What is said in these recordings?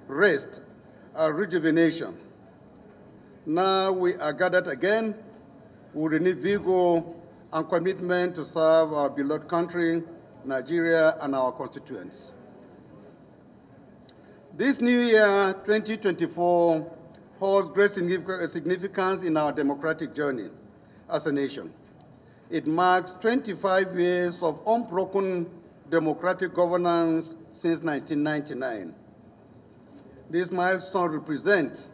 rest, and rejuvenation. Now we are gathered again with renewed vigor and commitment to serve our beloved country, Nigeria, and our constituents. This new year, 2024, holds great significance in our democratic journey as a nation. It marks 25 years of unbroken democratic governance since 1999. This milestone represents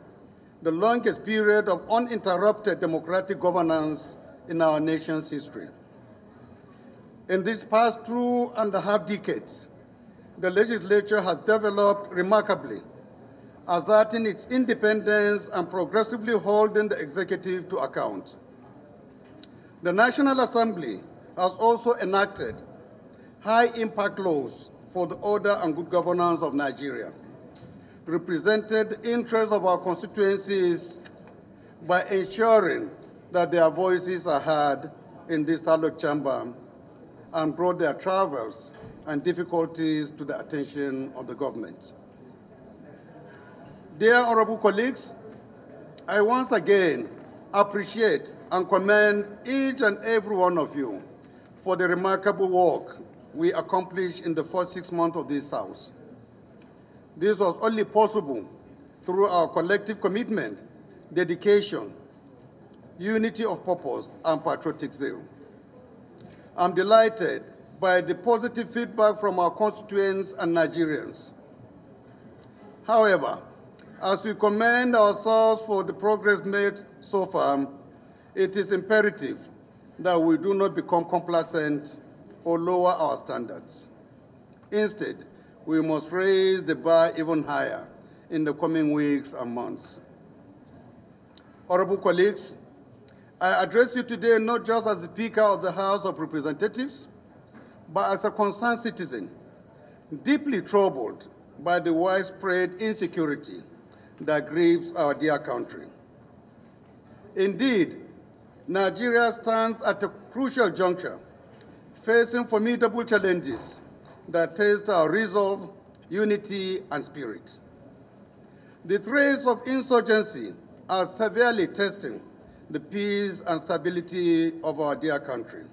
the longest period of uninterrupted democratic governance in our nation's history. In these past 2.5 decades, the legislature has developed remarkably, asserting its independence and progressively holding the executive to account. The National Assembly has also enacted high-impact laws for the order and good governance of Nigeria, represented the interests of our constituencies by ensuring that their voices are heard in this hallowed chamber, and brought their travels and difficulties to the attention of the government. Dear honorable colleagues, I once again appreciate and commend each and every one of you for the remarkable work we accomplished in the first 6 months of this House. This was only possible through our collective commitment, dedication, unity of purpose, and patriotic zeal. I'm delighted by the positive feedback from our constituents and Nigerians. However, as we commend ourselves for the progress made so far, it is imperative that we do not become complacent or lower our standards. Instead, we must raise the bar even higher in the coming weeks and months. Honorable colleagues, I address you today not just as the Speaker of the House of Representatives, but as a concerned citizen, deeply troubled by the widespread insecurity that grieves our dear country. Indeed, Nigeria stands at a crucial juncture, facing formidable challenges that test our resolve, unity, and spirit. The threats of insurgency are severely testing the peace and stability of our dear country.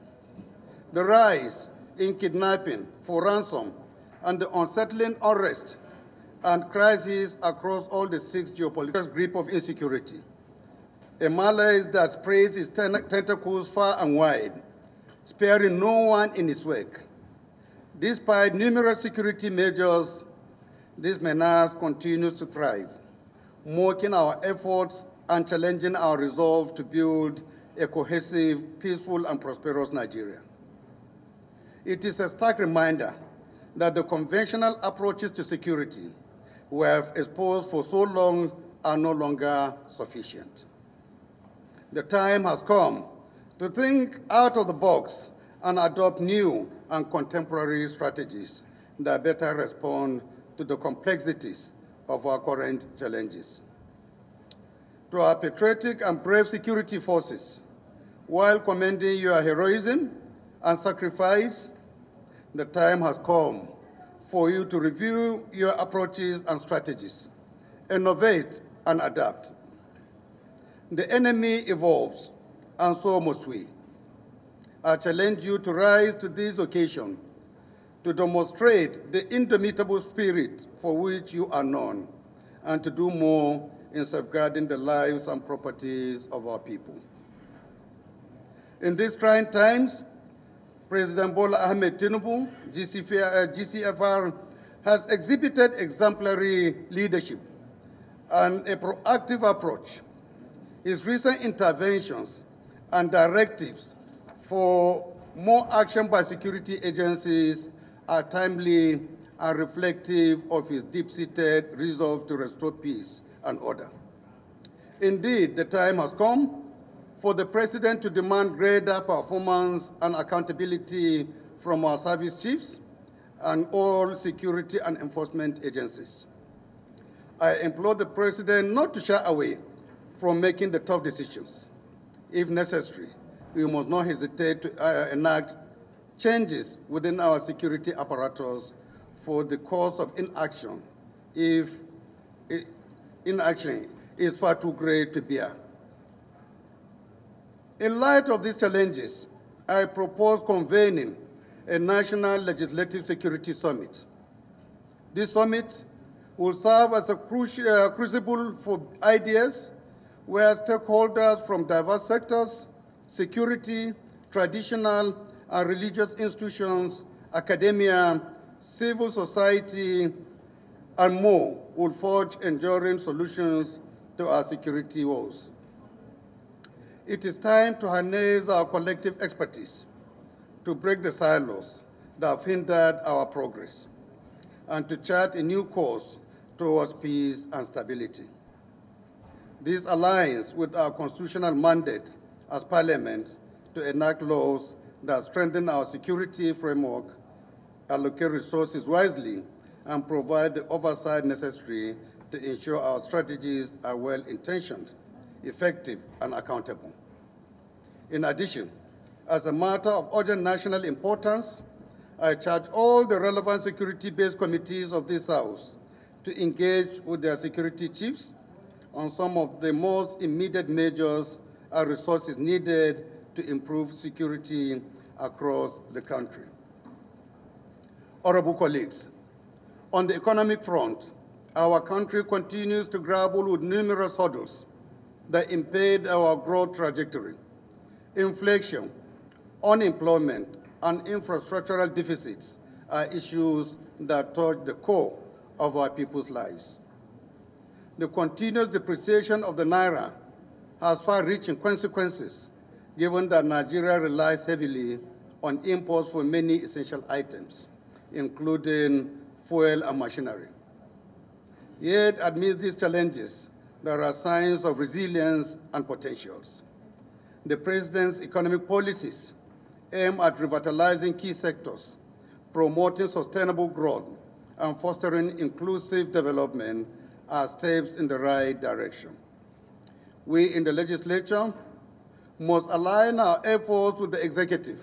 The rise in kidnapping for ransom and the unsettling unrest and crises across all the 6 geopolitical grip of insecurity, a malaise that spreads its tentacles far and wide, sparing no one in its wake. Despite numerous security measures, this menace continues to thrive, mocking our efforts and challenging our resolve to build a cohesive, peaceful, and prosperous Nigeria. It is a stark reminder that the conventional approaches to security we have exposed for so long are no longer sufficient. The time has come to think out of the box and adopt new and contemporary strategies that better respond to the complexities of our current challenges. To our patriotic and brave security forces, while commending your heroism and sacrifice, the time has come for you to review your approaches and strategies, innovate and adapt. The enemy evolves, and so must we. I challenge you to rise to this occasion to demonstrate the indomitable spirit for which you are known, and to do more in safeguarding the lives and properties of our people. In these trying times, President Bola Ahmed Tinubu, GCFR, has exhibited exemplary leadership and a proactive approach. His recent interventions and directives for more action by security agencies are timely and reflective of his deep-seated resolve to restore peace and order. Indeed, the time has come for the President to demand greater performance and accountability from our service chiefs and all security and enforcement agencies. I implore the President not to shy away from making the tough decisions. If necessary, we must not hesitate to enact changes within our security apparatus for the cause of inaction if inaction is far too great to bear. In light of these challenges, I propose convening a National Legislative Security Summit. This summit will serve as a crucible for ideas where stakeholders from diverse sectors, security, traditional and religious institutions, academia, civil society, and more will forge enduring solutions to our security woes. It is time to harness our collective expertise to break the silos that have hindered our progress and to chart a new course towards peace and stability. This aligns with our constitutional mandate as Parliament to enact laws that strengthen our security framework, allocate resources wisely, and provide the oversight necessary to ensure our strategies are well-intentioned, effective, and accountable. In addition, as a matter of urgent national importance, I charge all the relevant security-based committees of this House to engage with their security chiefs on some of the most immediate measures and resources needed to improve security across the country. Honorable colleagues, on the economic front, our country continues to grapple with numerous hurdles that impede our growth trajectory. Inflation, unemployment, and infrastructural deficits are issues that touch the core of our people's lives. The continuous depreciation of the Naira has far-reaching consequences, given that Nigeria relies heavily on imports for many essential items, including fuel and machinery. Yet, amidst these challenges, there are signs of resilience and potentials. The President's economic policies aim at revitalizing key sectors, promoting sustainable growth, and fostering inclusive development are steps in the right direction. We in the legislature must align our efforts with the executive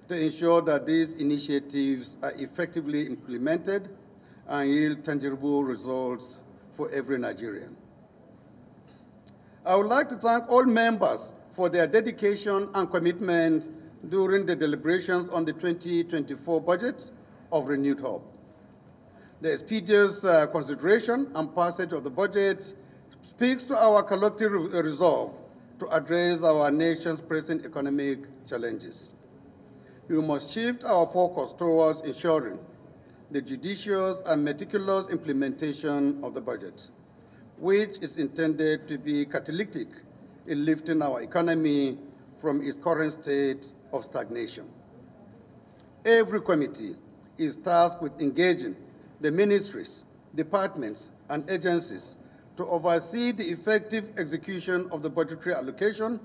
to ensure that these initiatives are effectively implemented and yield tangible results for every Nigerian. I would like to thank all members for their dedication and commitment during the deliberations on the 2024 budget of renewed hope. The expeditious consideration and passage of the budget speaks to our collective resolve to address our nation's present economic challenges. We must shift our focus towards ensuring the judicious and meticulous implementation of the budget, which is intended to be catalytic in lifting our economy from its current state of stagnation. Every committee is tasked with engaging the ministries, departments, and agencies to oversee the effective execution of the budgetary allocation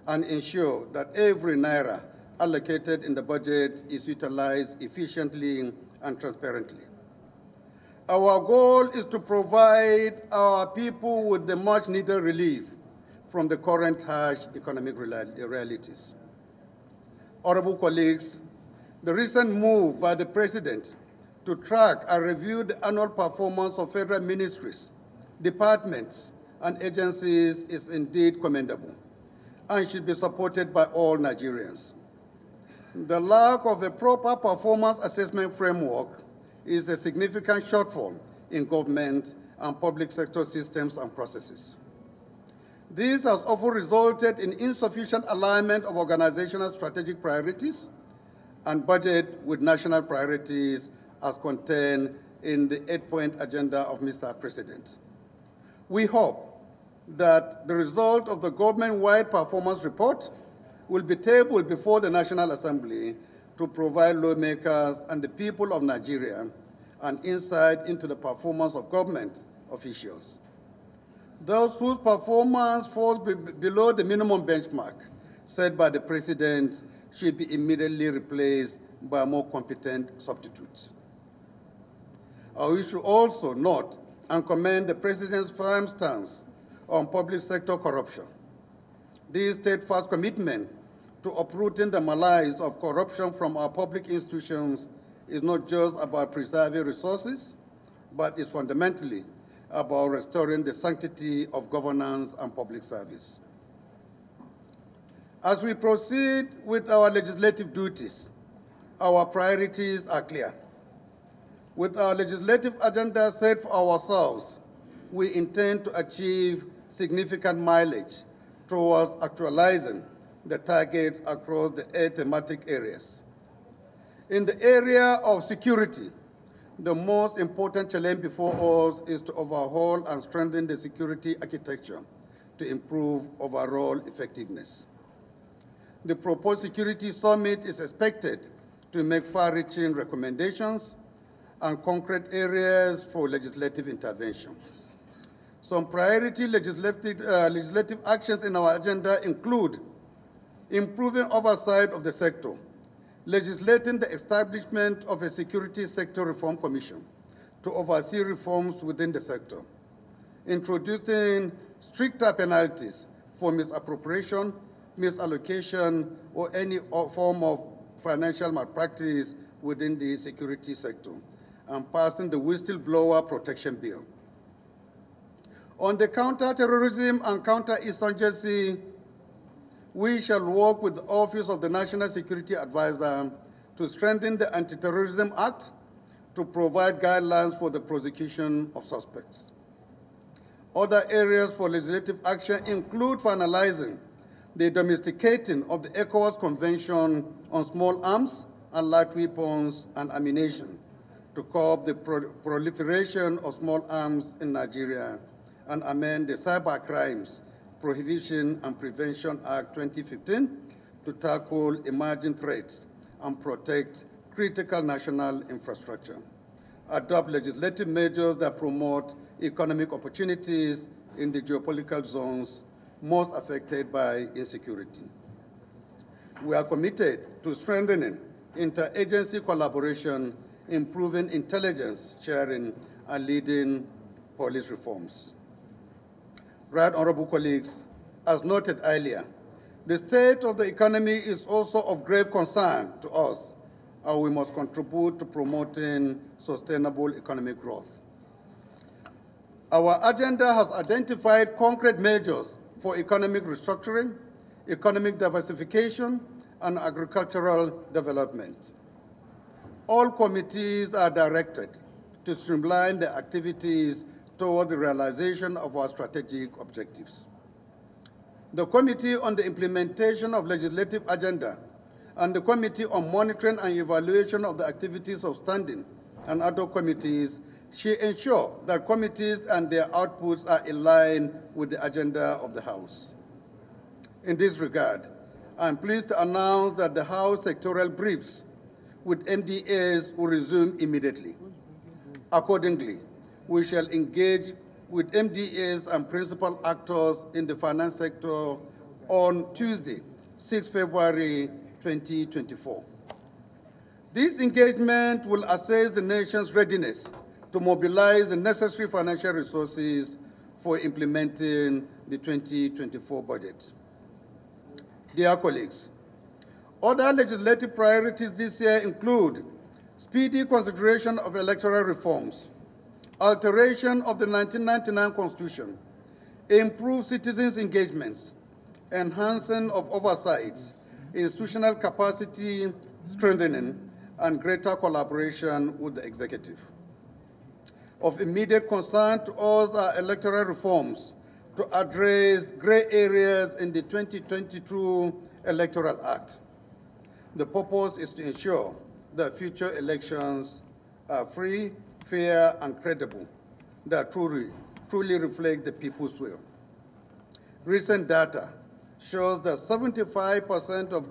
and ensure that every Naira allocated in the budget is utilized efficiently and transparently. Our goal is to provide our people with the much-needed relief from the current harsh economic realities. Honorable colleagues, the recent move by the President to track and review the annual performance of federal ministries, departments, and agencies is indeed commendable and should be supported by all Nigerians. The lack of a proper performance assessment framework is a significant shortfall in government and public sector systems and processes. This has often resulted in insufficient alignment of organizational strategic priorities and budget with national priorities as contained in the 8-point agenda of Mr. President. We hope that the result of the government-wide performance report will be tabled before the National Assembly to provide lawmakers and the people of Nigeria an insight into the performance of government officials. Those whose performance falls below the minimum benchmark set by the President should be immediately replaced by more competent substitutes. We should also note and commend the President's firm stance on public sector corruption. This steadfast commitment to uprooting the malaise of corruption from our public institutions is not just about preserving resources, but is fundamentally about restoring the sanctity of governance and public service. As we proceed with our legislative duties, our priorities are clear. With our legislative agenda set for ourselves, we intend to achieve significant mileage towards actualizing the targets across the 8 thematic areas. In the area of security, the most important challenge before us is to overhaul and strengthen the security architecture to improve overall effectiveness. The proposed security summit is expected to make far-reaching recommendations and concrete areas for legislative intervention. Some priority legislative actions in our agenda include improving oversight of the sector, legislating the establishment of a Security Sector Reform Commission to oversee reforms within the sector, introducing stricter penalties for misappropriation, misallocation, or any form of financial malpractice within the security sector, and passing the Whistleblower Protection Bill. On the counter-terrorism and counter-insurgency, we shall work with the Office of the National Security Advisor to strengthen the Anti-Terrorism Act to provide guidelines for the prosecution of suspects. Other areas for legislative action include finalizing the domesticating of the ECOWAS Convention on Small Arms and Light Weapons and Ammunition to curb the proliferation of small arms in Nigeria and amend the Cyber Crimes Prohibition and Prevention Act 2015 to tackle emerging threats and protect critical national infrastructure. Adopt legislative measures that promote economic opportunities in the geopolitical zones most affected by insecurity. We are committed to strengthening interagency collaboration, improving intelligence sharing, and leading police reforms. Right honorable colleagues, as noted earlier, the state of the economy is also of grave concern to us, and we must contribute to promoting sustainable economic growth. Our agenda has identified concrete measures for economic restructuring, economic diversification, and agricultural development. All committees are directed to streamline their activities toward the realization of our strategic objectives. The Committee on the Implementation of Legislative Agenda and the Committee on Monitoring and Evaluation of the Activities of Standing and other committees should ensure that committees and their outputs are in line with the agenda of the House. In this regard, I'm pleased to announce that the House sectoral briefs with MDAs will resume immediately. Accordingly, we shall engage with MDAs and principal actors in the finance sector on Tuesday, 6 February 2024. This engagement will assess the nation's readiness to mobilize the necessary financial resources for implementing the 2024 budget. Dear colleagues, other legislative priorities this year include speedy consideration of electoral reforms, alteration of the 1999 Constitution, improved citizens' engagements, enhancing of oversight, institutional capacity strengthening, and greater collaboration with the executive. Of immediate concern to us are electoral reforms to address gray areas in the 2022 Electoral Act. The purpose is to ensure that future elections are free, fair, and credible, that truly reflect the people's will. Recent data shows that 75% of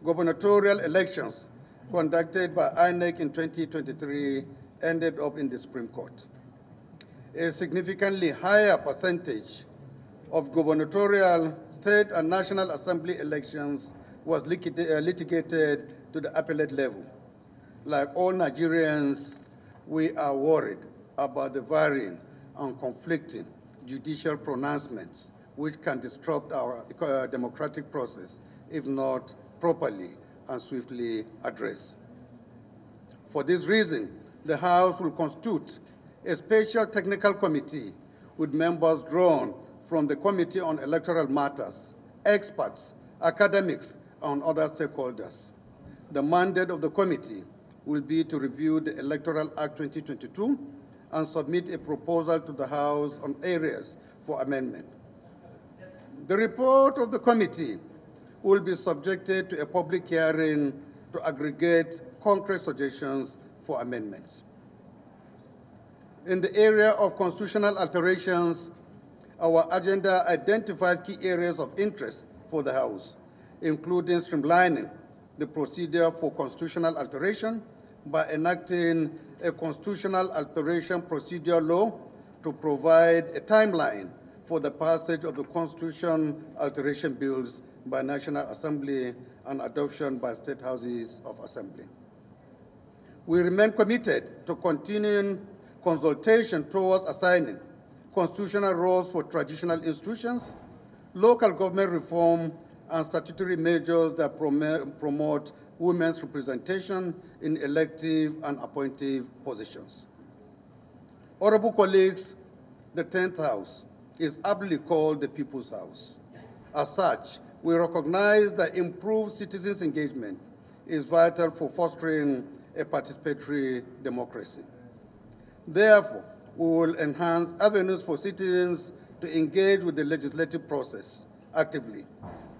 gubernatorial elections conducted by INEC in 2023 ended up in the Supreme Court. A significantly higher percentage of gubernatorial, state, and National Assembly elections was litigated to the appellate level. Like all Nigerians, we are worried about the varying and conflicting judicial pronouncements which can disrupt our democratic process if not properly and swiftly addressed. For this reason, the House will constitute a special technical committee with members drawn from the Committee on Electoral Matters, experts, academics, and other stakeholders. The mandate of the committee will be to review the Electoral Act 2022 and submit a proposal to the House on areas for amendment. The report of the committee will be subjected to a public hearing to aggregate concrete suggestions for amendments. In the area of constitutional alterations, our agenda identifies key areas of interest for the House, including streamlining the procedure for constitutional alteration by enacting a constitutional alteration procedure law to provide a timeline for the passage of the constitution alteration bills by National Assembly and adoption by state houses of assembly. We remain committed to continuing consultation towards assigning constitutional roles for traditional institutions, local government reform, and statutory measures that promote women's representation in elective and appointive positions. Honorable colleagues, the 10th House is aptly called the People's House. As such, we recognize that improved citizens' engagement is vital for fostering a participatory democracy. Therefore, we will enhance avenues for citizens to engage with the legislative process actively,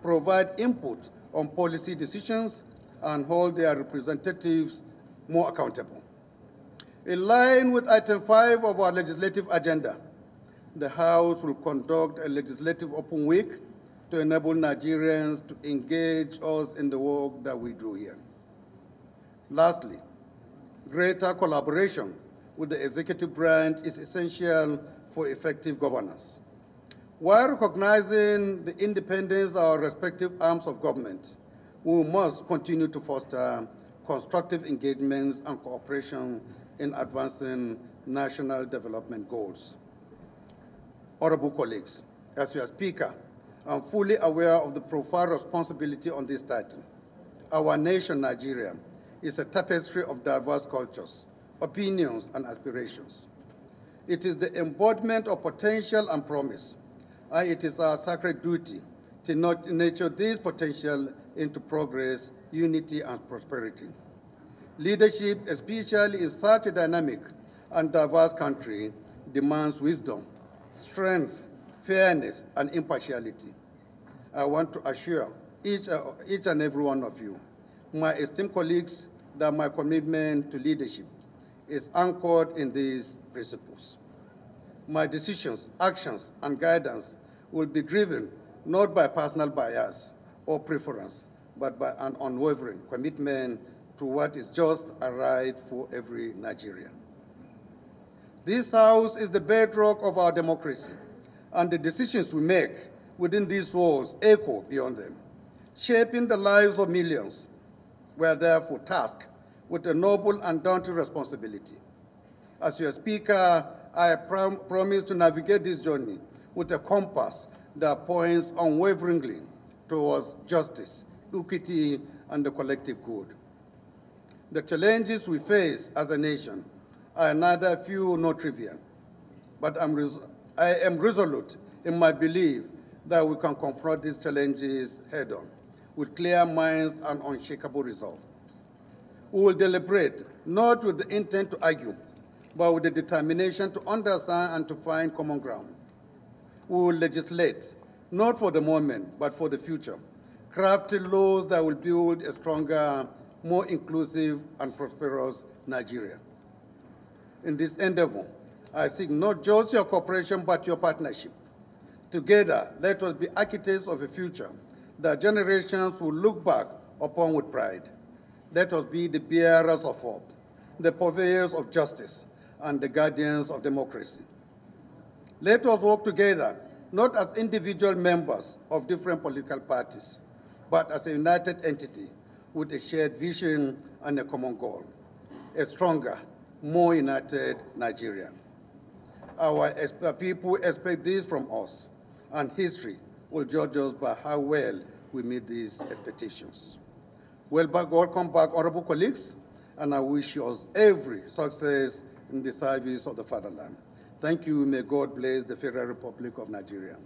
provide input on policy decisions, and hold their representatives more accountable. In line with item 5 of our legislative agenda, the House will conduct a legislative open week to enable Nigerians to engage us in the work that we do here. Lastly, greater collaboration with the executive branch is essential for effective governance. While recognizing the independence of our respective arms of government, we must continue to foster constructive engagements and cooperation in advancing national development goals. Honorable colleagues, as your Speaker, I'm fully aware of the profound responsibility on this title. Our nation, Nigeria, is a tapestry of diverse cultures, opinions, and aspirations. It is the embodiment of potential and promise, and it is our sacred duty to nurture this potential into progress, unity, and prosperity. Leadership, especially in such a dynamic and diverse country, demands wisdom, strength, fairness, and impartiality. I want to assure each and every one of you, my esteemed colleagues, that my commitment to leadership is anchored in these principles. My decisions, actions, and guidance will be driven not by personal bias or preference, but by an unwavering commitment to what is just and right for every Nigerian. This House is the bedrock of our democracy, and the decisions we make within these walls echo beyond them. Shaping the lives of millions, we are therefore tasked with a noble and daunting responsibility. As your Speaker, I promise to navigate this journey with a compass that points unwaveringly towards justice, equity, and the collective good. The challenges we face as a nation are neither few nor trivial, but I am resolute in my belief that we can confront these challenges head-on with clear minds and unshakable resolve. We will deliberate, not with the intent to argue, but with the determination to understand and to find common ground. We will legislate, not for the moment, but for the future, crafting laws that will build a stronger, more inclusive, and prosperous Nigeria. In this endeavor, I seek not just your cooperation, but your partnership. Together, let us be architects of a future that generations will look back upon with pride. Let us be the bearers of hope, the purveyors of justice, and the guardians of democracy. Let us work together, not as individual members of different political parties, but as a united entity with a shared vision and a common goal, a stronger, more united Nigeria. Our people expect this from us, and history will judge us by how well we meet these expectations. Welcome back, honorable colleagues, and I wish us every success in the service of the fatherland. Thank you. May God bless the Federal Republic of Nigeria.